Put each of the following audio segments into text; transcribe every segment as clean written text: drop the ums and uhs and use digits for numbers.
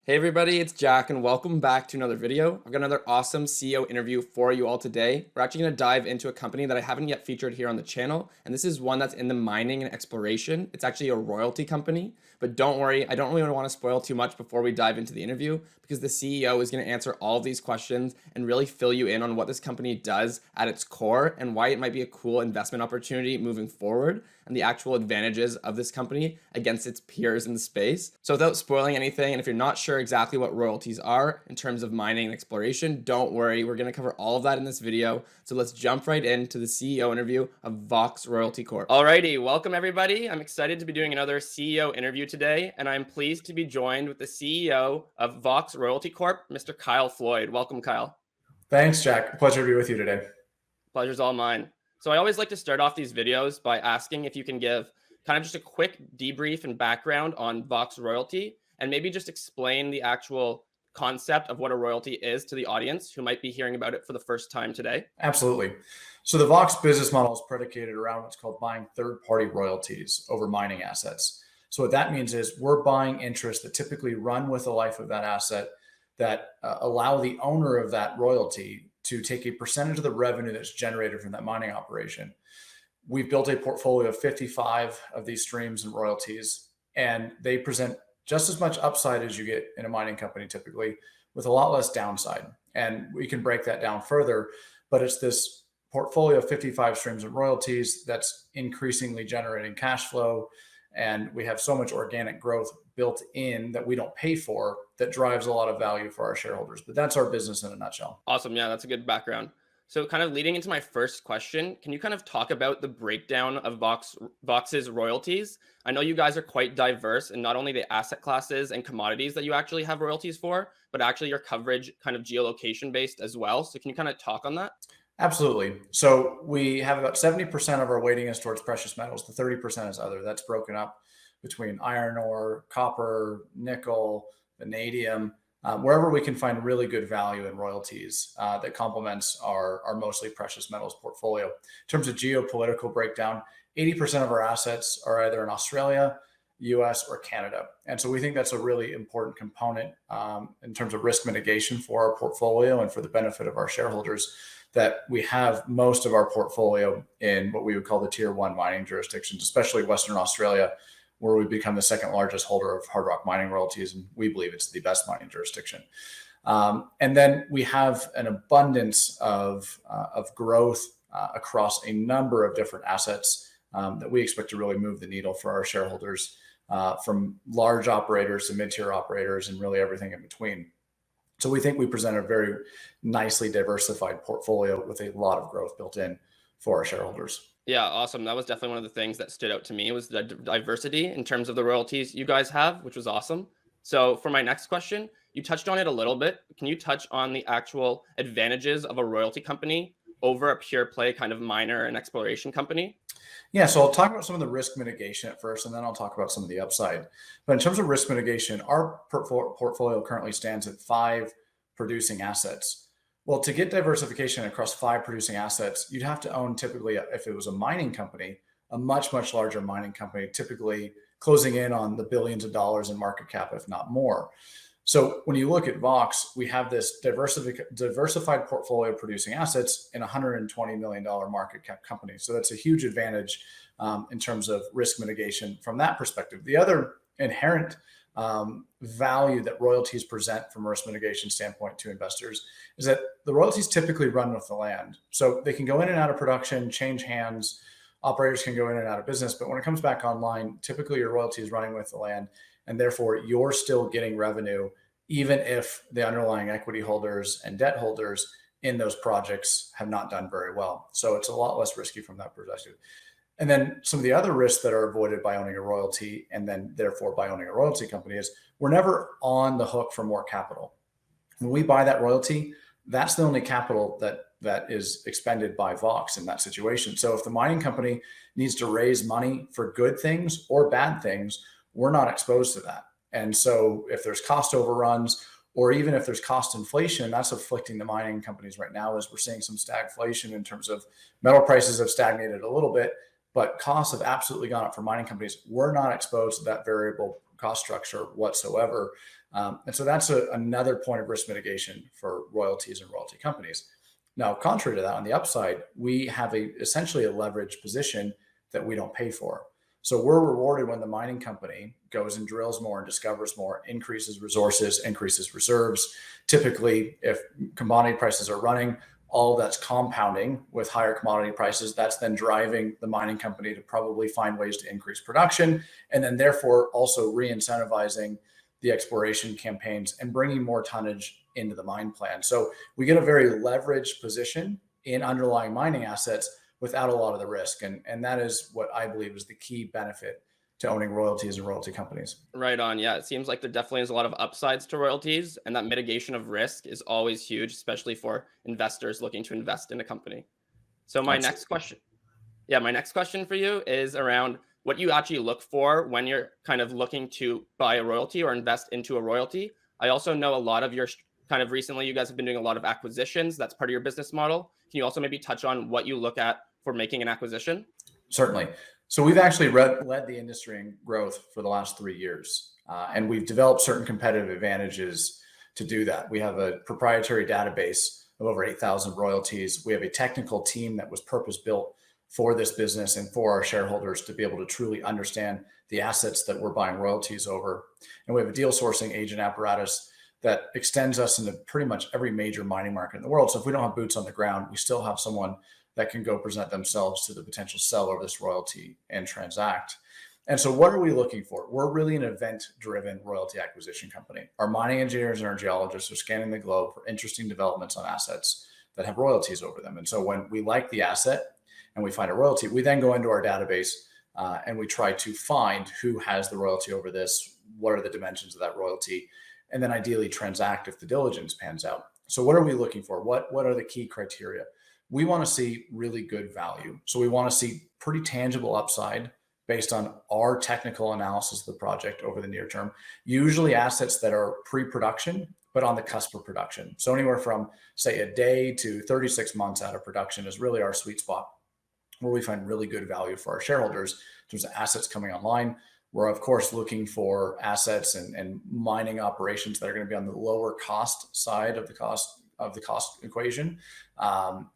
Hey everybody, it's Jack and welcome back to another video. I've got another awesome CEO interview for you all today. We're actually going to dive into a company that I haven't yet featured here on the channel, and this is one that's in the mining and exploration. It's actually a royalty company, but don't worry, I don't really want to spoil too much before we dive into the interview because the CEO is going to answer all of these questions and really fill you in on what this company does at its core and why it might be a cool investment opportunity moving forward and the actual advantages of this company against its peers in the space. So without spoiling anything, and if you're not sure exactly what royalties are in terms of mining and exploration, don't worry, we're going to cover all of that in this video. So let's jump right into the CEO interview of VOX Royalty Corp. Alrighty, welcome everybody. I'm excited to be doing another CEO interview today, and I'm pleased to be joined with the CEO of VOX Royalty Corp, Mr. Kyle Floyd. Welcome, Kyle. Thanks, Jack. Pleasure to be with you today. Pleasure's all mine. So I always like to start off these videos by asking if you can give kind of just a quick debrief and background on VOX Royalty and maybe just explain the actual concept of what a royalty is to the audience who might be hearing about it for the first time today. Absolutely. So the VOX business model is predicated around what's called buying third-party royalties over mining assets. So what that means is we're buying interests that typically run with the life of that asset that allow the owner of that royalty to take a percentage of the revenue that's generated from that mining operation. We've built a portfolio of 55 of these streams and royalties, and they present just as much upside as you get in a mining company typically, with a lot less downside. And we can break that down further, but it's this portfolio of 55 streams and royalties that's increasingly generating cash flow. And we have so much organic growth built in that we don't pay for that drives a lot of value for our shareholders. But that's our business in a nutshell. Awesome. Yeah, that's a good background. So kind of leading into my first question, can you kind of talk about the breakdown of VOX's royalties? I know you guys are quite diverse in not only the asset classes and commodities that you actually have royalties for, but actually your coverage kind of geolocation based as well. So can you kind of talk on that? Absolutely. So we have about 70% of our weighting is towards precious metals. The 30% is other. That's broken up between iron ore, copper, nickel, vanadium, wherever we can find really good value in royalties that complements our mostly precious metals portfolio. In terms of geopolitical breakdown, 80% of our assets are either in Australia, US, or Canada. And so we think that's a really important component in terms of risk mitigation for our portfolio and for the benefit of our shareholders, that we have most of our portfolio in what we would call the tier one mining jurisdictions, especially Western Australia, where we become the second largest holder of hard rock mining royalties. And we believe it's the best mining jurisdiction. And then we have an abundance of growth across a number of different assets that we expect to really move the needle for our shareholders, from large operators to mid-tier operators and really everything in between. So we think we present a very nicely diversified portfolio with a lot of growth built in for our shareholders. Yeah, awesome. That was definitely one of the things that stood out to me was the diversity in terms of the royalties you guys have, which was awesome. So for my next question, you touched on it a little bit. Can you touch on the actual advantages of a royalty company over a pure play kind of miner and exploration company? Yeah, so I'll talk about some of the risk mitigation at first, and then I'll talk about some of the upside. But in terms of risk mitigation, our portfolio currently stands at 5 producing assets. Well, to get diversification across 5 producing assets, you'd have to own typically, if it was a mining company, a much, much larger mining company, typically closing in on the billions of dollars in market cap, if not more. So when you look at VOX, we have this diversified portfolio of producing assets in $120 million market cap company. So that's a huge advantage in terms of risk mitigation from that perspective. The other inherent value that royalties present from a risk mitigation standpoint to investors is that the royalties typically run with the land. So they can go in and out of production, change hands, operators can go in and out of business, but when it comes back online, typically your royalty is running with the land, and therefore you're still getting revenue, even if the underlying equity holders and debt holders in those projects have not done very well. So it's a lot less risky from that perspective. And then some of the other risks that are avoided by owning a royalty, and then therefore by owning a royalty company, is we're never on the hook for more capital. When we buy that royalty, that's the only capital that is expended by VOX in that situation. So if the mining company needs to raise money for good things or bad things, we're not exposed to that. And so if there's cost overruns, or even if there's cost inflation, that's afflicting the mining companies right now, as we're seeing some stagflation in terms of metal prices have stagnated a little bit, but costs have absolutely gone up for mining companies. We're not exposed to that variable cost structure whatsoever. And so that's another point of risk mitigation for royalties and royalty companies. Now, contrary to that, on the upside, we have essentially a leveraged position that we don't pay for. So we're rewarded when the mining company goes and drills more and discovers more, increases resources, increases reserves. Typically, if commodity prices are running, all of that's compounding with higher commodity prices. That's then driving the mining company to probably find ways to increase production, and then therefore also re-incentivizing the exploration campaigns and bringing more tonnage into the mine plan. So we get a very leveraged position in underlying mining assets without a lot of the risk. And that is what I believe is the key benefit to owning royalties and royalty companies. Right on. Yeah, it seems like there definitely is a lot of upsides to royalties, and that mitigation of risk is always huge, especially for investors looking to invest in a company. So my Absolutely. next question for you is around what you actually look for when you're kind of looking to buy a royalty or invest into a royalty. I also know a lot of your kind of recently, you guys have been doing a lot of acquisitions. That's part of your business model. Can you also maybe touch on what you look at for making an acquisition? Certainly. So we've actually led the industry in growth for the last 3 years, and we've developed certain competitive advantages to do that. We have a proprietary database of over 8,000 royalties. We have a technical team that was purpose built for this business and for our shareholders to be able to truly understand the assets that we're buying royalties over. And we have a deal sourcing agent apparatus that extends us into pretty much every major mining market in the world. So if we don't have boots on the ground, we still have someone that can go present themselves to the potential seller of this royalty and transact. And so what are we looking for? We're really an event-driven royalty acquisition company. Our mining engineers and our geologists are scanning the globe for interesting developments on assets that have royalties over them. And so when we like the asset and we find a royalty, we then go into our database and we try to find who has the royalty over this, what are the dimensions of that royalty, and then ideally transact if the diligence pans out. So what are we looking for? What are the key criteria? We want to see really good value. So we want to see pretty tangible upside based on our technical analysis of the project over the near term, usually assets that are pre-production, but on the cusp of production. So anywhere from, say, a day to 36 months out of production is really our sweet spot, where we find really good value for our shareholders in terms of assets coming online. We're, of course, looking for assets and mining operations that are going to be on the lower cost side of the cost equation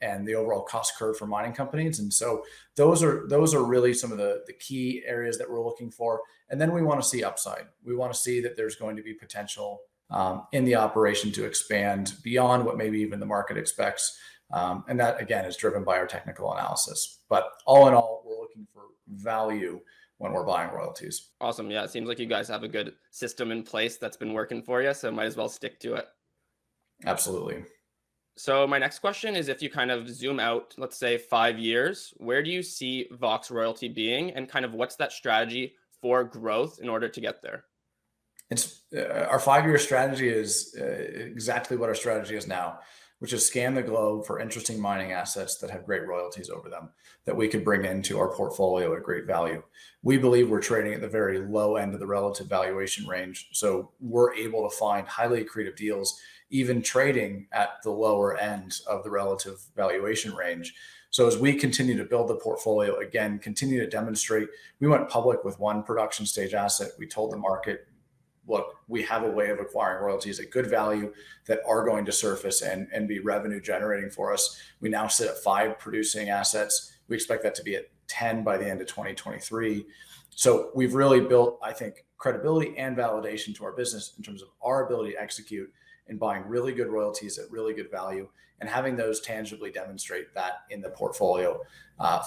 and the overall cost curve for mining companies. And so those are really some of the key areas that we're looking for. And then we want to see upside. We want to see that there's going to be potential in the operation to expand beyond what maybe even the market expects. And that, again, is driven by our technical analysis. But all in all, we're looking for value when we're buying royalties. Awesome. Yeah, it seems like you guys have a good system in place that's been working for you, so might as well stick to it. Absolutely. So my next question is, if you kind of zoom out, let's say 5 years, where do you see Vox Royalty being, and kind of what's that strategy for growth in order to get there? It's our 5-year strategy is exactly what our strategy is now, which is scan the globe for interesting mining assets that have great royalties over them that we could bring into our portfolio at great value. We believe we're trading at the very low end of the relative valuation range. So we're able to find highly accretive deals, even trading at the lower end of the relative valuation range. So as we continue to build the portfolio, again, continue to demonstrate, we went public with one production stage asset. We told the market, look, we have a way of acquiring royalties at good value that are going to surface and be revenue generating for us. We now sit at 5 producing assets. We expect that to be at 10 by the end of 2023. So we've really built, I think, credibility and validation to our business in terms of our ability to execute in buying really good royalties at really good value and having those tangibly demonstrate that in the portfolio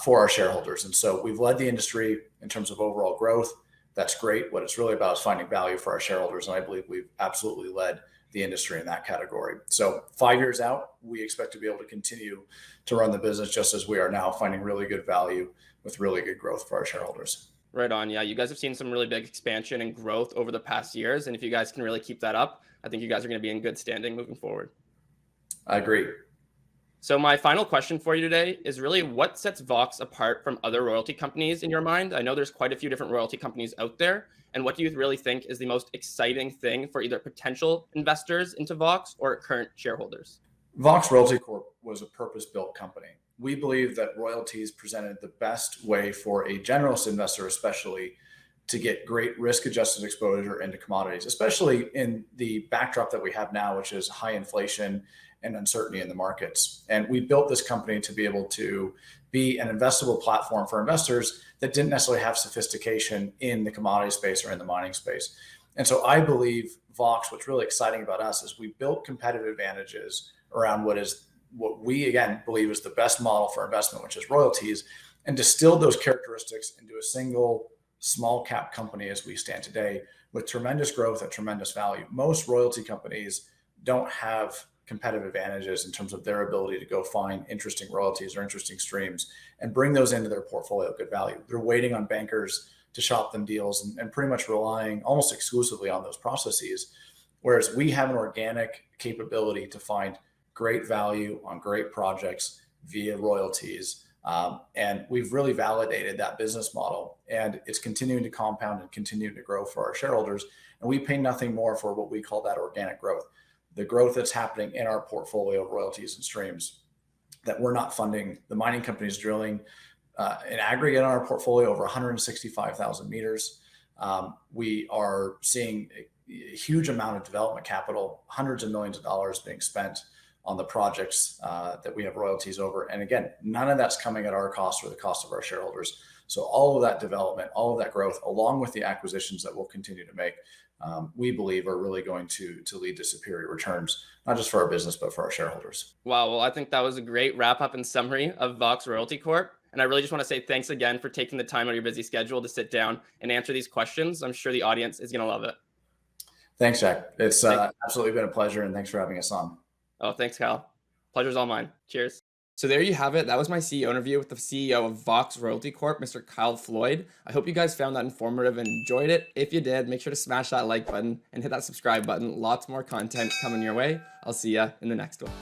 for our shareholders. And so we've led the industry in terms of overall growth. That's great. What it's really about is finding value for our shareholders. And I believe we've absolutely led the industry in that category. So 5 years out, we expect to be able to continue to run the business just as we are now, finding really good value with really good growth for our shareholders. Right on. Yeah, you guys have seen some really big expansion and growth over the past years. And if you guys can really keep that up, I think you guys are going to be in good standing moving forward. I agree. So my final question for you today is really, what sets Vox apart from other royalty companies in your mind? I know there's quite a few different royalty companies out there. And what do you really think is the most exciting thing for either potential investors into Vox or current shareholders? Vox Royalty Corp was a purpose-built company. We believe that royalties presented the best way for a generalist investor, especially, to get great risk adjusted exposure into commodities, especially in the backdrop that we have now, which is high inflation and uncertainty in the markets. And we built this company to be able to be an investable platform for investors that didn't necessarily have sophistication in the commodity space or in the mining space. And so I believe VOX, what's really exciting about us is we built competitive advantages around what we again believe is the best model for investment, which is royalties, and distilled those characteristics into a single small cap company as we stand today, with tremendous growth at tremendous value. Most royalty companies don't have competitive advantages in terms of their ability to go find interesting royalties or interesting streams and bring those into their portfolio at good value. They're waiting on bankers to shop them deals and pretty much relying almost exclusively on those processes. Whereas we have an organic capability to find great value on great projects via royalties. And we've really validated that business model, and it's continuing to compound and continuing to grow for our shareholders. And we pay nothing more for what we call that organic growth, the growth that's happening in our portfolio of royalties and streams, that we're not funding the mining companies drilling in aggregate on our portfolio over 165,000 meters. We are seeing a huge amount of development capital, hundreds of millions of dollars being spent on the projects that we have royalties over. And again, none of that's coming at our cost or the cost of our shareholders. So all of that development, all of that growth, along with the acquisitions that we'll continue to make, we believe are really going to lead to superior returns, not just for our business, but for our shareholders. Wow. Well, I think that was a great wrap up and summary of VOX Royalty Corp. And I really just want to say thanks again for taking the time out of your busy schedule to sit down and answer these questions. I'm sure the audience is going to love it. Thanks, Jack. It's absolutely been a pleasure, and thanks for having us on. Oh, thanks, Kyle. Pleasure's all mine. Cheers. So there you have it. That was my CEO interview with the CEO of VOX Royalty Corp, Mr. Kyle Floyd. I hope you guys found that informative and enjoyed it. If you did, make sure to smash that like button and hit that subscribe button. Lots more content coming your way. I'll see ya in the next one.